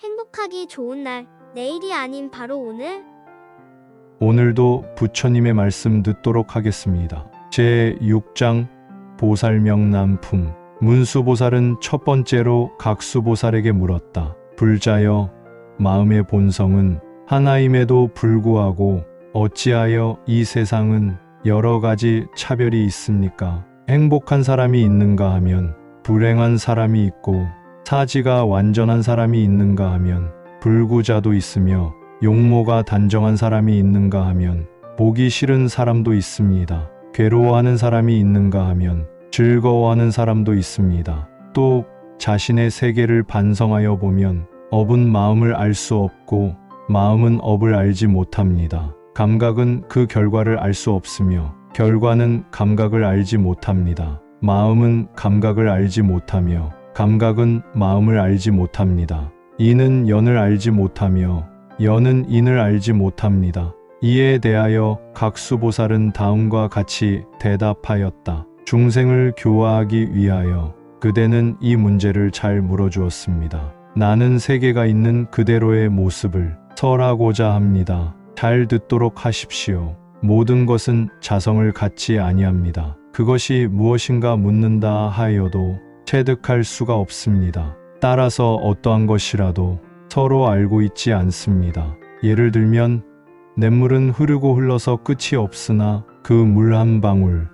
행복하기 좋은 날, 내일이 아닌 바로 오늘. 오늘도 부처님의 말씀 듣도록 하겠습니다. 제6장 보살명남품. 문수보살은 첫 번째로 각수보살에게 물었다. 불자여, 마음의 본성은 하나임에도 불구하고 어찌하여 이 세상은 여러 가지 차별이 있습니까? 행복한 사람이 있는가 하면 불행한 사람이 있고, 사지가 완전한 사람이 있는가 하면 불구자도 있으며, 용모가 단정한 사람이 있는가 하면 보기 싫은 사람도 있습니다. 괴로워하는 사람이 있는가 하면 즐거워하는 사람도 있습니다. 또 자신의 세계를 반성하여 보면 업은 마음을 알 수 없고 마음은 업을 알지 못합니다. 감각은 그 결과를 알 수 없으며 결과는 감각을 알지 못합니다. 마음은 감각을 알지 못하며 감각은 마음을 알지 못합니다. 이는 연을 알지 못하며 연은 인을 알지 못합니다. 이에 대하여 각수보살은 다음과 같이 대답하였다. 중생을 교화하기 위하여 그대는 이 문제를 잘 물어주었습니다. 나는 세계가 있는 그대로의 모습을 설하고자 합니다. 잘 듣도록 하십시오. 모든 것은 자성을 갖지 아니합니다. 그것이 무엇인가 묻는다 하여도 체득할 수가 없습니다. 따라서 어떠한 것이라도 서로 알고 있지 않습니다. 예를 들면 냇물은 흐르고 흘러서 끝이 없으나 그 물 한 방울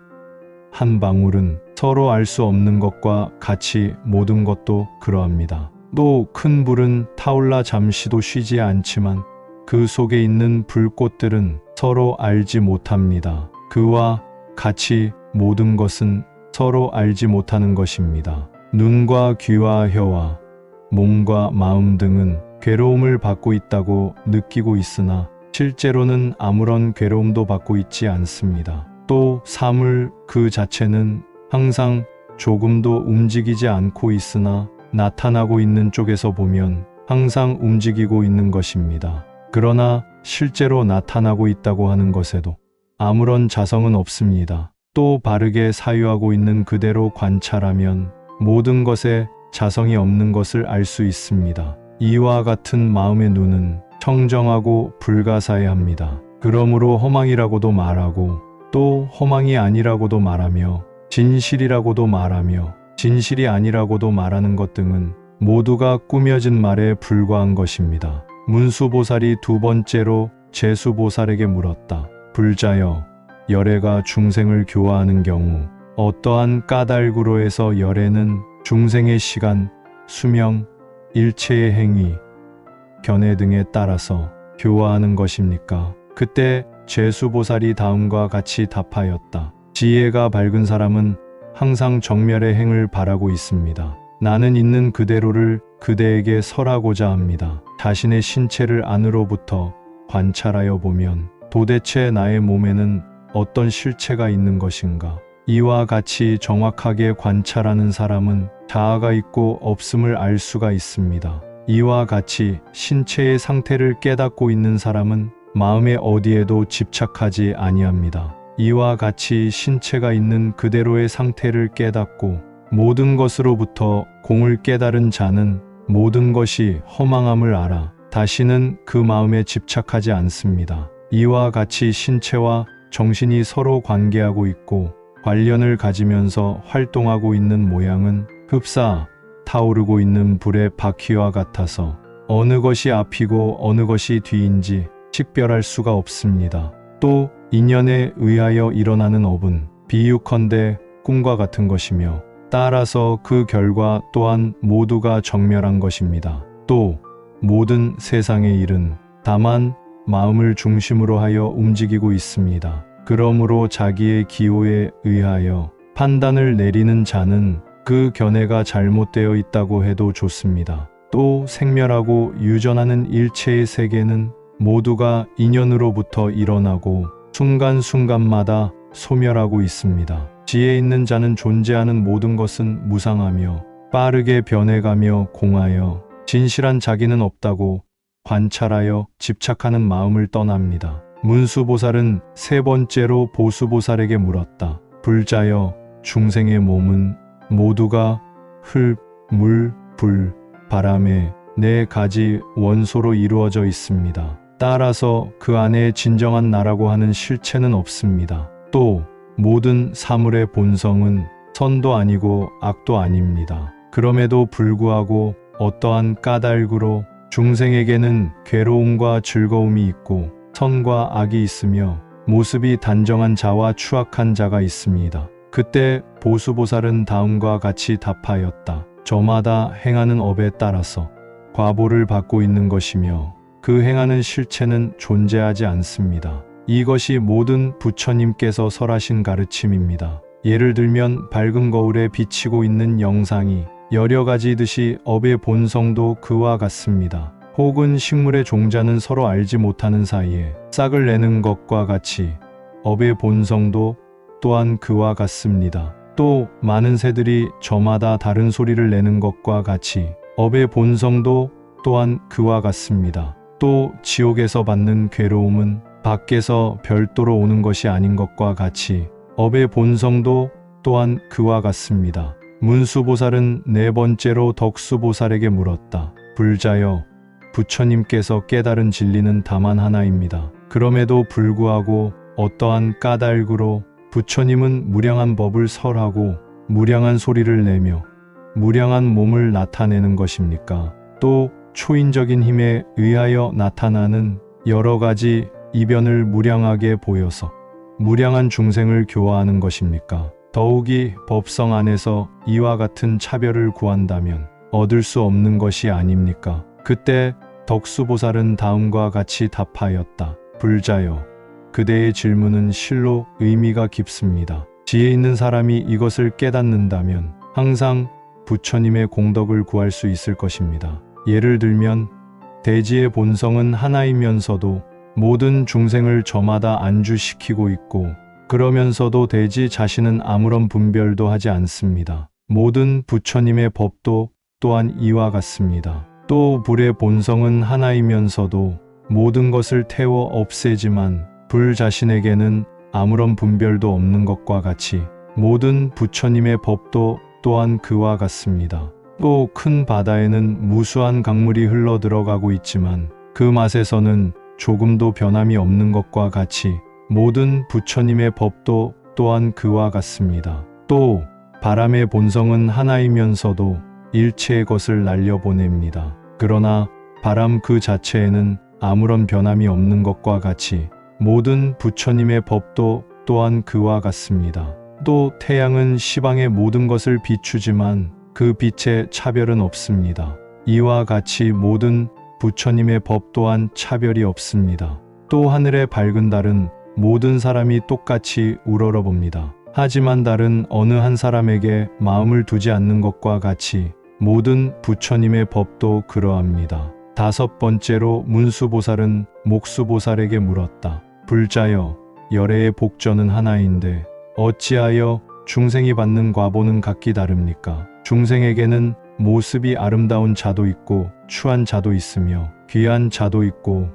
한 방울은 서로 알 수 없는 것과 같이 모든 것도 그러합니다. 또 큰 불은 타올라 잠시도 쉬지 않지만 그 속에 있는 불꽃들은 서로 알지 못합니다. 그와 같이 모든 것은 서로 알지 못하는 것입니다. 눈과 귀와 혀와 몸과 마음 등은 괴로움을 받고 있다고 느끼고 있으나 실제로는 아무런 괴로움도 받고 있지 않습니다. 또 사물 그 자체는 항상 조금도 움직이지 않고 있으나 나타나고 있는 쪽에서 보면 항상 움직이고 있는 것입니다. 그러나 실제로 나타나고 있다고 하는 것에도 아무런 자성은 없습니다. 또 바르게 사유하고 있는 그대로 관찰하면 모든 것에 자성이 없는 것을 알 수 있습니다. 이와 같은 마음의 눈은 청정하고 불가사의합니다. 그러므로 허망이라고도 말하고 또 허망이 아니라고도 말하며 진실이라고도 말하며 진실이 아니라고도 말하는 것 등은 모두가 꾸며진 말에 불과한 것입니다. 문수보살이 두 번째로 제수보살에게 물었다. 불자여, 열애가 중생을 교화하는 경우 어떠한 까닭으로 해서 열애는 중생의 시간, 수명, 일체의 행위, 견해 등에 따라서 교화하는 것입니까? 그때 제수보살이 다음과 같이 답하였다. 지혜가 밝은 사람은 항상 정멸의 행을 바라고 있습니다. 나는 있는 그대로를 그대에게 설하고자 합니다. 자신의 신체를 안으로부터 관찰하여 보면 도대체 나의 몸에는 어떤 실체가 있는 것인가? 이와 같이 정확하게 관찰하는 사람은 자아가 있고 없음을 알 수가 있습니다. 이와 같이 신체의 상태를 깨닫고 있는 사람은 마음의 어디에도 집착하지 아니합니다. 이와 같이 신체가 있는 그대로의 상태를 깨닫고 모든 것으로부터 공을 깨달은 자는 모든 것이 허망함을 알아 다시는 그 마음에 집착하지 않습니다. 이와 같이 신체와 정신이 서로 관계하고 있고 관련을 가지면서 활동하고 있는 모양은 흡사 타오르고 있는 불의 바퀴와 같아서 어느 것이 앞이고 어느 것이 뒤인지 식별할 수가 없습니다. 또 인연에 의하여 일어나는 업은 비유컨대 꿈과 같은 것이며 따라서 그 결과 또한 모두가 정멸한 것입니다. 또 모든 세상의 일은 다만 마음을 중심으로 하여 움직이고 있습니다. 그러므로 자기의 기호에 의하여 판단을 내리는 자는 그 견해가 잘못되어 있다고 해도 좋습니다. 또 생멸하고 유전하는 일체의 세계는 모두가 인연으로부터 일어나고 순간순간마다 소멸하고 있습니다. 지혜 있는 자는 존재하는 모든 것은 무상하며 빠르게 변해가며 공하여 진실한 자기는 없다고 관찰하여 집착하는 마음을 떠납니다. 문수보살은 세 번째로 보수보살에게 물었다. 불자여, 중생의 몸은 모두가 흙, 물, 불, 바람에 4가지 원소로 이루어져 있습니다. 따라서 그 안에 진정한 나라고 하는 실체는 없습니다. 또 모든 사물의 본성은 선도 아니고 악도 아닙니다. 그럼에도 불구하고 어떠한 까닭으로 중생에게는 괴로움과 즐거움이 있고 선과 악이 있으며 모습이 단정한 자와 추악한 자가 있습니다. 그때 보수보살은 다음과 같이 답하였다. 저마다 행하는 업에 따라서 과보를 받고 있는 것이며 그 행하는 실체는 존재하지 않습니다. 이것이 모든 부처님께서 설하신 가르침입니다. 예를 들면 밝은 거울에 비치고 있는 영상이 여러 가지듯이 업의 본성도 그와 같습니다. 혹은 식물의 종자는 서로 알지 못하는 사이에 싹을 내는 것과 같이 업의 본성도 또한 그와 같습니다. 또 많은 새들이 저마다 다른 소리를 내는 것과 같이 업의 본성도 또한 그와 같습니다. 또 지옥에서 받는 괴로움은 밖에서 별도로 오는 것이 아닌 것과 같이 업의 본성도 또한 그와 같습니다. 문수보살은 4번째로 덕수보살에게 물었다. 불자여, 부처님께서 깨달은 진리는 다만 하나입니다. 그럼에도 불구하고 어떠한 까닭으로 부처님은 무량한 법을 설하고 무량한 소리를 내며 무량한 몸을 나타내는 것입니까? 또 초인적인 힘에 의하여 나타나는 여러 가지 이변을 무량하게 보여서 무량한 중생을 교화하는 것입니까? 더욱이 법성 안에서 이와 같은 차별을 구한다면 얻을 수 없는 것이 아닙니까? 그때 덕수보살은 다음과 같이 답하였다. 불자여, 그대의 질문은 실로 의미가 깊습니다. 지혜 있는 사람이 이것을 깨닫는다면 항상 부처님의 공덕을 구할 수 있을 것입니다. 예를 들면 대지의 본성은 하나이면서도 모든 중생을 저마다 안주시키고 있고 그러면서도 대지 자신은 아무런 분별도 하지 않습니다. 모든 부처님의 법도 또한 이와 같습니다. 또 불의 본성은 하나이면서도 모든 것을 태워 없애지만 불 자신에게는 아무런 분별도 없는 것과 같이 모든 부처님의 법도 또한 그와 같습니다. 또 큰 바다에는 무수한 강물이 흘러 들어가고 있지만 그 맛에서는 조금도 변함이 없는 것과 같이 모든 부처님의 법도 또한 그와 같습니다. 또 바람의 본성은 하나이면서도 일체의 것을 날려보냅니다. 그러나 바람 그 자체에는 아무런 변함이 없는 것과 같이 모든 부처님의 법도 또한 그와 같습니다. 또 태양은 시방의 모든 것을 비추지만 그 빛에 차별은 없습니다. 이와 같이 모든 부처님의 법 또한 차별이 없습니다. 또 하늘의 밝은 달은 모든 사람이 똑같이 우러러봅니다. 하지만 달은 어느 한 사람에게 마음을 두지 않는 것과 같이 모든 부처님의 법도 그러합니다. 5번째로 문수보살은 목수보살에게 물었다. 불자여, 열애의 복전은 하나인데 어찌하여 중생이 받는 과보는 각기 다릅니까? 중생에게는 모습이 아름다운 자도 있고 추한 자도 있으며 귀한 자도 있고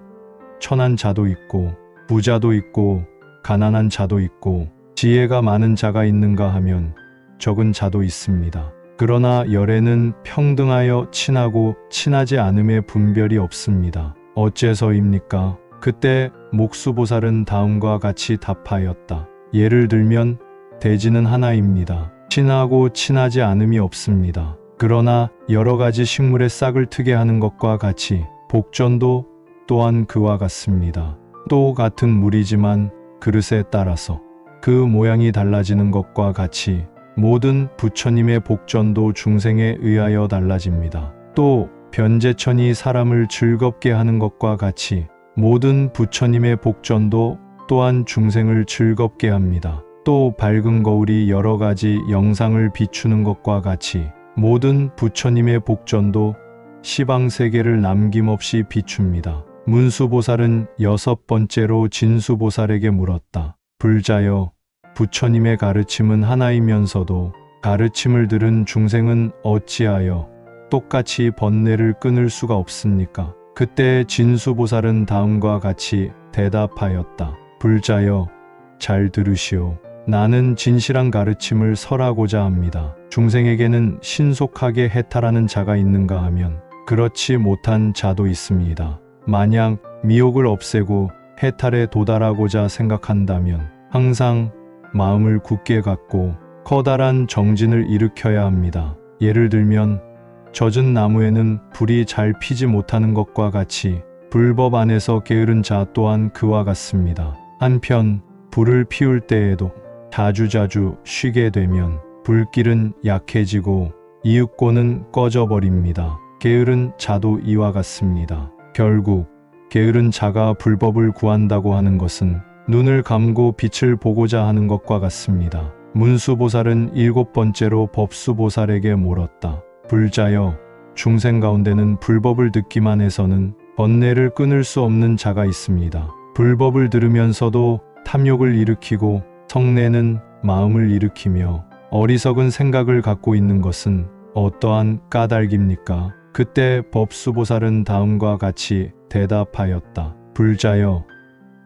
천한 자도 있고 부자도 있고 가난한 자도 있고 지혜가 많은 자가 있는가 하면 적은 자도 있습니다. 그러나 열애는 평등하여 친하고 친하지 않음의 분별이 없습니다. 어째서입니까? 그때 목수보살은 다음과 같이 답하였다. 예를 들면 대지는 하나입니다. 친하고 친하지 않음이 없습니다. 그러나 여러 가지 식물의 싹을 트게 하는 것과 같이 복전도 또한 그와 같습니다. 또 같은 물이지만 그릇에 따라서 그 모양이 달라지는 것과 같이 모든 부처님의 복전도 중생에 의하여 달라집니다. 또 변제천이 사람을 즐겁게 하는 것과 같이 모든 부처님의 복전도 또한 중생을 즐겁게 합니다. 또 밝은 거울이 여러 가지 영상을 비추는 것과 같이 모든 부처님의 복전도 시방세계를 남김없이 비춥니다. 문수보살은 6번째로 진수보살에게 물었다. 불자여, 부처님의 가르침은 하나이면서도 가르침을 들은 중생은 어찌하여 똑같이 번뇌를 끊을 수가 없습니까? 그때 진수보살은 다음과 같이 대답하였다. 불자여, 잘 들으시오. 나는 진실한 가르침을 설하고자 합니다. 중생에게는 신속하게 해탈하는 자가 있는가 하면 그렇지 못한 자도 있습니다. 만약 미혹을 없애고 해탈에 도달하고자 생각한다면 항상 마음을 굳게 갖고 커다란 정진을 일으켜야 합니다. 예를 들면 젖은 나무에는 불이 잘 피지 못하는 것과 같이 불법 안에서 게으른 자 또한 그와 같습니다. 한편 불을 피울 때에도 자주자주 쉬게 되면 불길은 약해지고 이윽고는 꺼져버립니다. 게으른 자도 이와 같습니다. 결국 게으른 자가 불법을 구한다고 하는 것은 눈을 감고 빛을 보고자 하는 것과 같습니다. 문수보살은 7번째로 법수보살에게 물었다. 불자여, 중생 가운데는 불법을 듣기만 해서는 번뇌를 끊을 수 없는 자가 있습니다. 불법을 들으면서도 탐욕을 일으키고 성내는 마음을 일으키며 어리석은 생각을 갖고 있는 것은 어떠한 까닭입니까? 그때 법수보살은 다음과 같이 대답하였다. 불자여,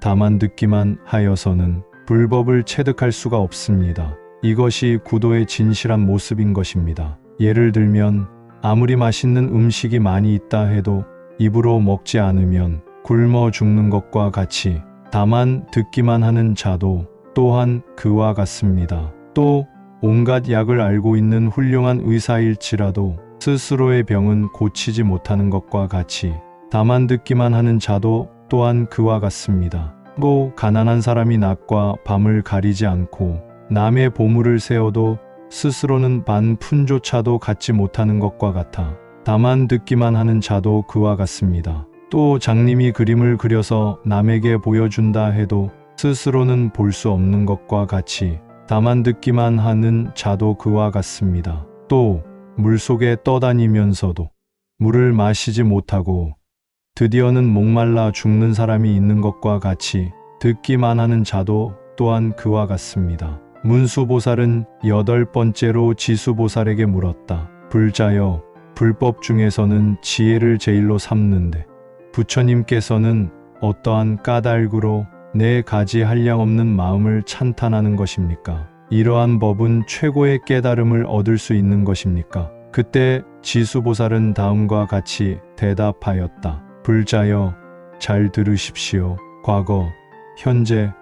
다만 듣기만 하여서는 불법을 체득할 수가 없습니다. 이것이 구도의 진실한 모습인 것입니다. 예를 들면 아무리 맛있는 음식이 많이 있다 해도 입으로 먹지 않으면 굶어 죽는 것과 같이 다만 듣기만 하는 자도 또한 그와 같습니다. 또 온갖 약을 알고 있는 훌륭한 의사일지라도 스스로의 병은 고치지 못하는 것과 같이 다만 듣기만 하는 자도 또한 그와 같습니다. 또 가난한 사람이 낮과 밤을 가리지 않고 남의 보물을 세워도 스스로는 반 푼조차도 갖지 못하는 것과 같아 다만 듣기만 하는 자도 그와 같습니다. 또 장님이 그림을 그려서 남에게 보여준다 해도 스스로는 볼 수 없는 것과 같이 다만 듣기만 하는 자도 그와 같습니다. 또 물속에 떠다니면서도 물을 마시지 못하고 드디어는 목말라 죽는 사람이 있는 것과 같이 듣기만 하는 자도 또한 그와 같습니다. 문수보살은 8번째로 지수보살에게 물었다. 불자여, 불법 중에서는 지혜를 제일로 삼는데 부처님께서는 어떠한 까닭으로 내 가지 한량없는 마음을 찬탄하는 것입니까? 이러한 법은 최고의 깨달음을 얻을 수 있는 것입니까? 그때 지수보살은 다음과 같이 대답하였다. 불자여, 잘 들으십시오. 과거, 현재,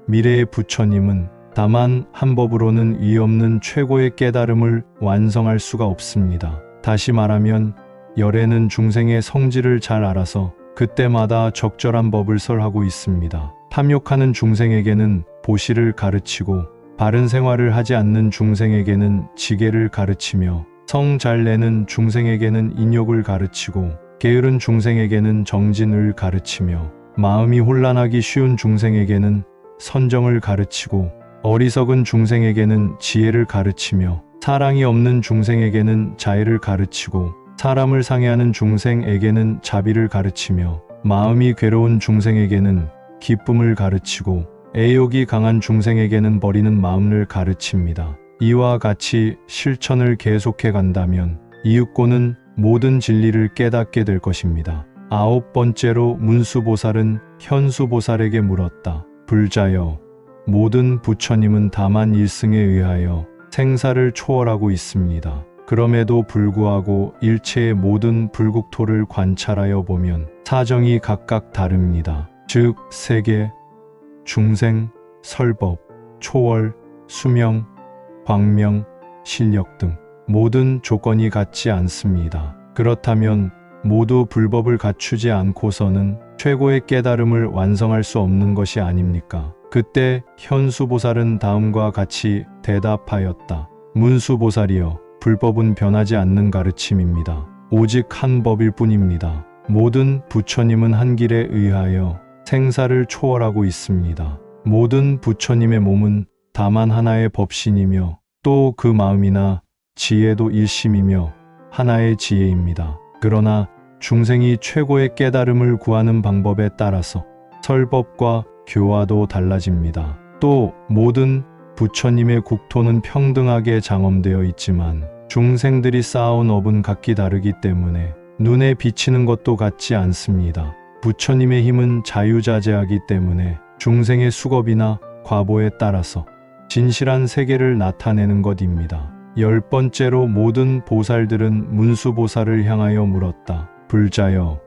미래의 부처님은 다만 한 법으로는 이없는 최고의 깨달음을 완성할 수가 없습니다. 다시 말하면 열애는 중생의 성질을 잘 알아서 그때마다 적절한 법을 설하고 있습니다. 탐욕하는 중생에게는 보시를 가르치고 바른 생활을 하지 않는 중생에게는 지계를 가르치며 성 잘 내는 중생에게는 인욕을 가르치고 게으른 중생에게는 정진을 가르치며 마음이 혼란하기 쉬운 중생에게는 선정을 가르치고 어리석은 중생에게는 지혜를 가르치며 사랑이 없는 중생에게는 자애를 가르치고 사람을 상해하는 중생에게는 자비를 가르치며 마음이 괴로운 중생에게는 기쁨을 가르치고 애욕이 강한 중생에게는 버리는 마음을 가르칩니다. 이와 같이 실천을 계속해 간다면 이윽고는 모든 진리를 깨닫게 될 것입니다. 9번째로 문수보살은 현수보살에게 물었다. 불자여, 모든 부처님은 다만 일승에 의하여 생사를 초월하고 있습니다. 그럼에도 불구하고 일체의 모든 불국토를 관찰하여 보면 사정이 각각 다릅니다. 즉 세계, 중생, 설법, 초월, 수명, 광명, 실력 등 모든 조건이 같지 않습니다. 그렇다면 모두 불법을 갖추지 않고서는 최고의 깨달음을 완성할 수 없는 것이 아닙니까? 그때 현수보살은 다음과 같이 대답하였다. 문수보살이여, 불법은 변하지 않는 가르침입니다. 오직 한 법일 뿐입니다. 모든 부처님은 한 길에 의하여 생사를 초월하고 있습니다. 모든 부처님의 몸은 다만 하나의 법신이며 또 그 마음이나 지혜도 일심이며 하나의 지혜입니다. 그러나 중생이 최고의 깨달음을 구하는 방법에 따라서 설법과 교화도 달라집니다. 또 모든 부처님의 국토는 평등하게 장엄되어 있지만 중생들이 쌓아온 업은 각기 다르기 때문에 눈에 비치는 것도 같지 않습니다. 부처님의 힘은 자유자재하기 때문에 중생의 수겁이나 과보에 따라서 진실한 세계를 나타내는 것입니다. 10번째로 모든 보살들은 문수보살을 향하여 물었다. 불자여,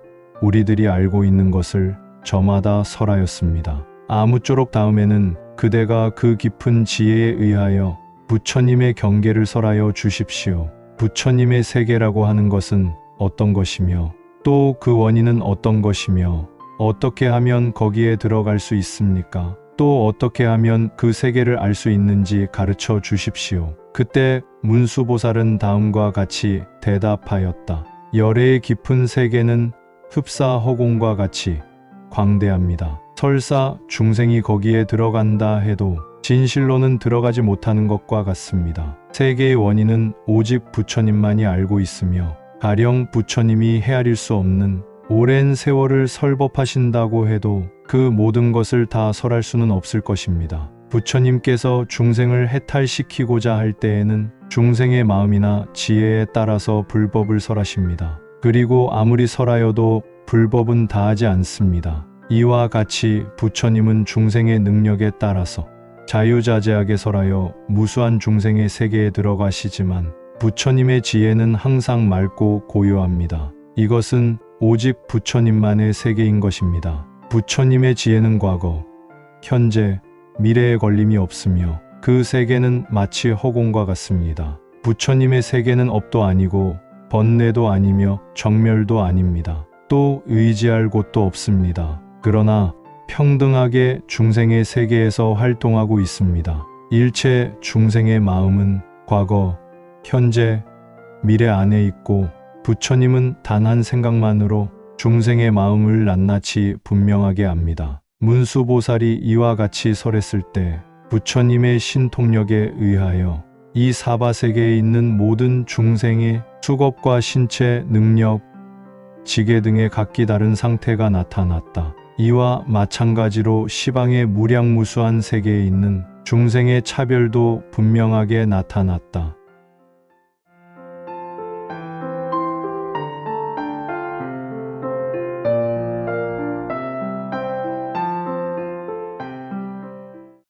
우리들이 알고 있는 것을 저마다 설하였습니다. 아무쪼록 다음에는 그대가 그 깊은 지혜에 의하여 부처님의 경계를 설하여 주십시오. 부처님의 세계라고 하는 것은 어떤 것이며 또 그 원인은 어떤 것이며 어떻게 하면 거기에 들어갈 수 있습니까? 또 어떻게 하면 그 세계를 알 수 있는지 가르쳐 주십시오. 그때 문수보살은 다음과 같이 대답하였다. 열애의 깊은 세계는 흡사허공과 같이 광대합니다. 설사 중생이 거기에 들어간다 해도 진실로는 들어가지 못하는 것과 같습니다. 세계의 원인은 오직 부처님만이 알고 있으며 가령 부처님이 헤아릴 수 없는 오랜 세월을 설법하신다고 해도 그 모든 것을 다 설할 수는 없을 것입니다. 부처님께서 중생을 해탈시키고자 할 때에는 중생의 마음이나 지혜에 따라서 불법을 설하십니다. 그리고 아무리 설하여도 불법은 다하지 않습니다. 이와 같이 부처님은 중생의 능력에 따라서 자유자재하게 설하여 무수한 중생의 세계에 들어가시지만 부처님의 지혜는 항상 맑고 고요합니다. 이것은 오직 부처님만의 세계인 것입니다. 부처님의 지혜는 과거, 현재, 미래에 걸림이 없으며 그 세계는 마치 허공과 같습니다. 부처님의 세계는 업도 아니고 번뇌도 아니며 정멸도 아닙니다. 또 의지할 곳도 없습니다. 그러나 평등하게 중생의 세계에서 활동하고 있습니다. 일체 중생의 마음은 과거, 현재, 미래 안에 있고 부처님은 단 한 생각만으로 중생의 마음을 낱낱이 분명하게 압니다. 문수보살이 이와 같이 설했을 때 부처님의 신통력에 의하여 이 사바세계에 있는 모든 중생의 수겁과 신체, 능력, 지계 등의 각기 다른 상태가 나타났다. 이와 마찬가지로 시방의 무량무수한 세계에 있는 중생의 차별도 분명하게 나타났다.